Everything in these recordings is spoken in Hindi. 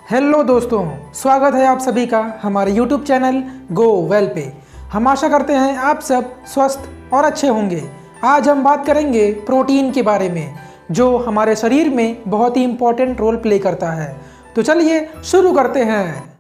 हेलो दोस्तों, स्वागत है आप सभी का हमारे YouTube चैनल गो वेल पे। हम आशा करते हैं आप सब स्वस्थ और अच्छे होंगे। आज हम बात करेंगे प्रोटीन के बारे में, जो हमारे शरीर में बहुत ही इम्पोर्टेंट रोल प्ले करता है। तो चलिए शुरू करते हैं।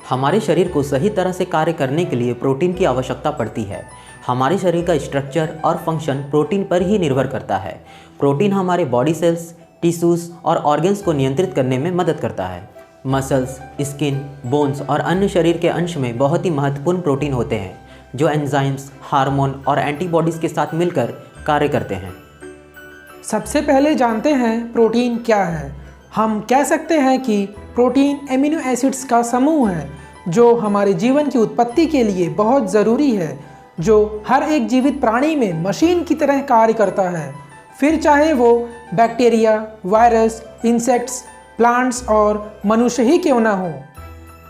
हमारे शरीर को सही तरह से कार्य करने के लिए प्रोटीन की आवश्यकता पड़ती है। हमारे शरीर का स्ट्रक्चर और फंक्शन प्रोटीन पर ही निर्भर करता है। प्रोटीन हमारे बॉडी सेल्स, टिश्यूज़ और ऑर्गन्स को नियंत्रित करने में मदद करता है। मसल्स, स्किन, बोन्स और अन्य शरीर के अंश में बहुत ही महत्वपूर्ण प्रोटीन होते हैं, जो एंजाइम्स, हार्मोन और एंटीबॉडीज़ के साथ मिलकर कार्य करते हैं। सबसे पहले जानते हैं प्रोटीन क्या है। हम कह सकते हैं कि प्रोटीन एमिनो एसिड्स का समूह है, जो हमारे जीवन की उत्पत्ति के लिए बहुत ज़रूरी है, जो हर एक जीवित प्राणी में मशीन की तरह कार्य करता है, फिर चाहे वो बैक्टीरिया, वायरस, इंसेक्ट्स, प्लांट्स और मनुष्य ही क्यों ना हो।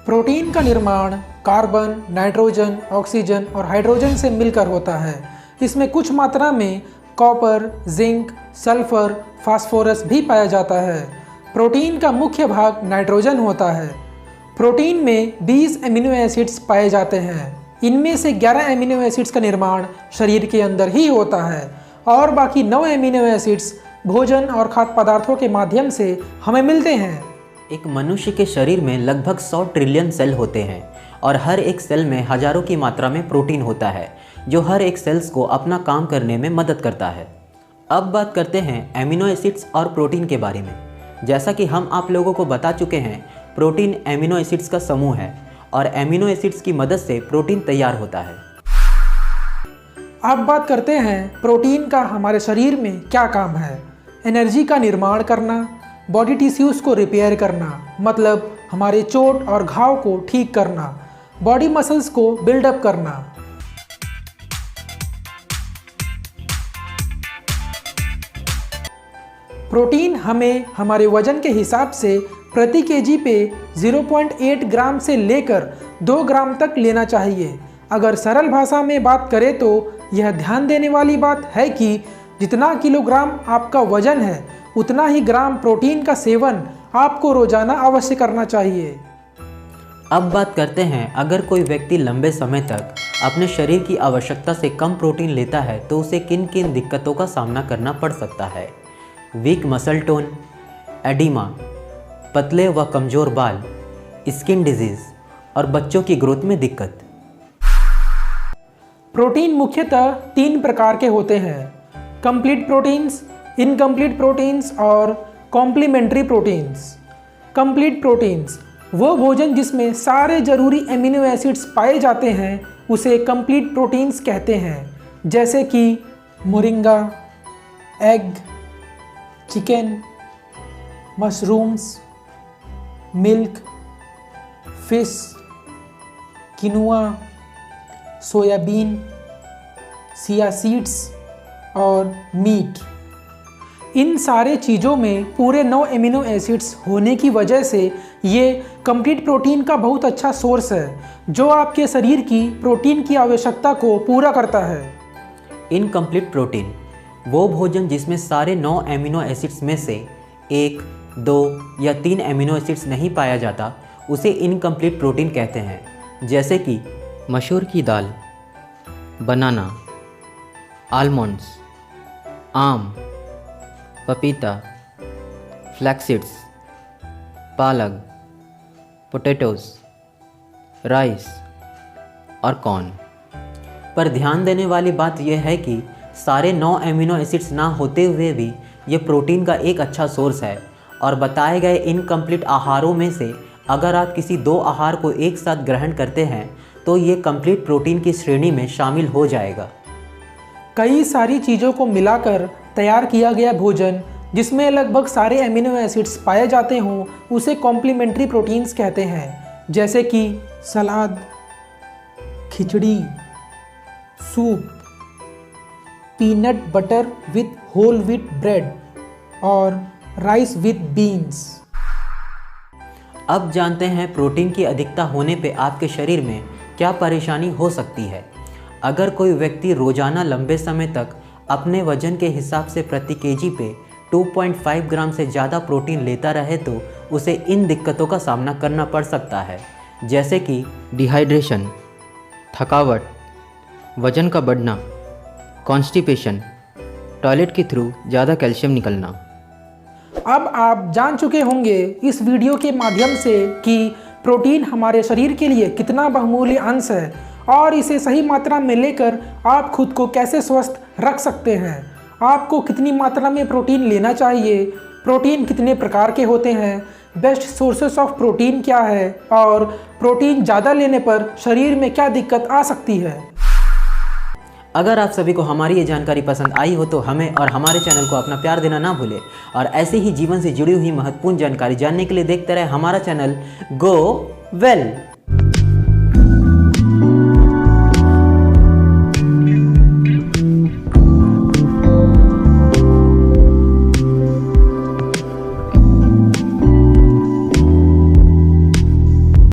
प्रोटीन का निर्माण कार्बन, नाइट्रोजन, ऑक्सीजन और हाइड्रोजन से मिलकर होता है। इसमें कुछ मात्रा में कॉपर, जिंक, सल्फर, फास्फोरस भी पाया जाता है। प्रोटीन का मुख्य भाग नाइट्रोजन होता है। प्रोटीन में 20 एमिनो एसिड्स पाए जाते हैं। इनमें से 11 एमिनो एसिड्स का निर्माण शरीर के अंदर ही होता है और बाकी 9 एमिनो एसिड्स भोजन और खाद्य पदार्थों के माध्यम से हमें मिलते हैं। एक मनुष्य के शरीर में लगभग 100 ट्रिलियन सेल होते हैं और हर एक सेल में हजारों की मात्रा में प्रोटीन होता है, जो हर एक सेल्स को अपना काम करने में मदद करता है। अब बात करते हैं एमिनो एसिड्स और प्रोटीन के बारे में। जैसा कि हम आप लोगों को बता चुके हैं, प्रोटीन एमिनो एसिड्स का समूह है और एमिनो एसिड्स की मदद से प्रोटीन तैयार होता है। अब बात करते हैं प्रोटीन का हमारे शरीर में क्या काम है। एनर्जी का निर्माण करना, बॉडी टिश्यूज़ को रिपेयर करना, मतलब हमारे चोट और घाव को ठीक करना, बॉडी मसल्स को बिल्डअप करना। प्रोटीन हमें हमारे वजन के हिसाब से प्रति केजी पे 0.8 ग्राम से लेकर 2 ग्राम तक लेना चाहिए। अगर सरल भाषा में बात करें तो यह ध्यान देने वाली बात है कि जितना किलोग्राम आपका वजन है, उतना ही ग्राम प्रोटीन का सेवन आपको रोजाना अवश्य करना चाहिए। अब बात करते हैं, अगर कोई व्यक्ति लंबे समय तक अपने शरीर की आवश्यकता से कम प्रोटीन लेता है तो उसे किन किन दिक्कतों का सामना करना पड़ सकता है। वीक मसल टोन, एडिमा, पतले व कमज़ोर बाल, स्किन डिजीज़ और बच्चों की ग्रोथ में दिक्कत। प्रोटीन मुख्यतः 3 प्रकार के होते हैं: कंप्लीट प्रोटीन्स, इनकम्प्लीट प्रोटीन्स और कॉम्प्लीमेंट्री प्रोटीन्स। कंप्लीट प्रोटीन्स वो भोजन जिसमें सारे जरूरी एमिनो एसिड्स पाए जाते हैं, उसे कंप्लीट प्रोटीन्स कहते हैं, जैसे कि moringa, egg, chicken, mushrooms, milk, fish, quinoa, soybean, chia seeds और मीट। इन सारे चीज़ों में पूरे 9 एमिनो एसिड्स होने की वजह से ये कंप्लीट प्रोटीन का बहुत अच्छा सोर्स है, जो आपके शरीर की प्रोटीन की आवश्यकता को पूरा करता है। इनकम्प्लीट प्रोटीन वो भोजन जिसमें सारे 9 एमिनो एसिड्स में से 1, 2 या 3 एमिनो एसिड्स नहीं पाया जाता, उसे इनकम्प्लीट प्रोटीन कहते हैं, जैसे कि मसूर की दाल, बनाना, आलमंड्स, आम, पपीता, फ्लैक्सीड्स, पालक, पोटैटोज़, राइस और कॉर्न। पर ध्यान देने वाली बात यह है कि सारे 9 एमिनो एसिड्स ना होते हुए भी ये प्रोटीन का एक अच्छा सोर्स है और बताए गए इनकम्प्लीट आहारों में से अगर आप किसी 2 आहार को एक साथ ग्रहण करते हैं तो ये कंप्लीट प्रोटीन की श्रेणी में शामिल हो जाएगा। कई सारी चीज़ों को मिलाकर तैयार किया गया भोजन जिसमें लगभग सारे एमिनो एसिड्स पाए जाते हों, उसे कॉम्प्लीमेंट्री प्रोटीन्स कहते हैं, जैसे कि salad, khichdi, soup, peanut butter with whole wheat bread और राइस विथ बीन्स। अब जानते हैं प्रोटीन की अधिकता होने पे आपके शरीर में क्या परेशानी हो सकती है। अगर कोई व्यक्ति रोजाना लंबे समय तक अपने वजन के हिसाब से प्रति केजी पे 2.5 ग्राम से ज़्यादा प्रोटीन लेता रहे तो उसे इन दिक्कतों का सामना करना पड़ सकता है, जैसे कि डिहाइड्रेशन, थकावट, वजन का बढ़ना, कॉन्स्टिपेशन, टॉयलेट के थ्रू ज़्यादा कैल्शियम निकलना। अब आप जान चुके होंगे इस वीडियो के माध्यम से कि प्रोटीन हमारे शरीर के लिए कितना बहुमूल्य अंश है और इसे सही मात्रा में लेकर आप खुद को कैसे स्वस्थ रख सकते हैं। आपको कितनी मात्रा में प्रोटीन लेना चाहिए, प्रोटीन कितने प्रकार के होते हैं, बेस्ट सोर्सेस ऑफ प्रोटीन क्या है और प्रोटीन ज़्यादा लेने पर शरीर में क्या दिक्कत आ सकती है। अगर आप सभी को हमारी ये जानकारी पसंद आई हो तो हमें और हमारे चैनल को अपना प्यार देना ना भूलें और ऐसे ही जीवन से जुड़ी हुई महत्वपूर्ण जानकारी जानने के लिए देखते रहे हमारा चैनल गो वेल।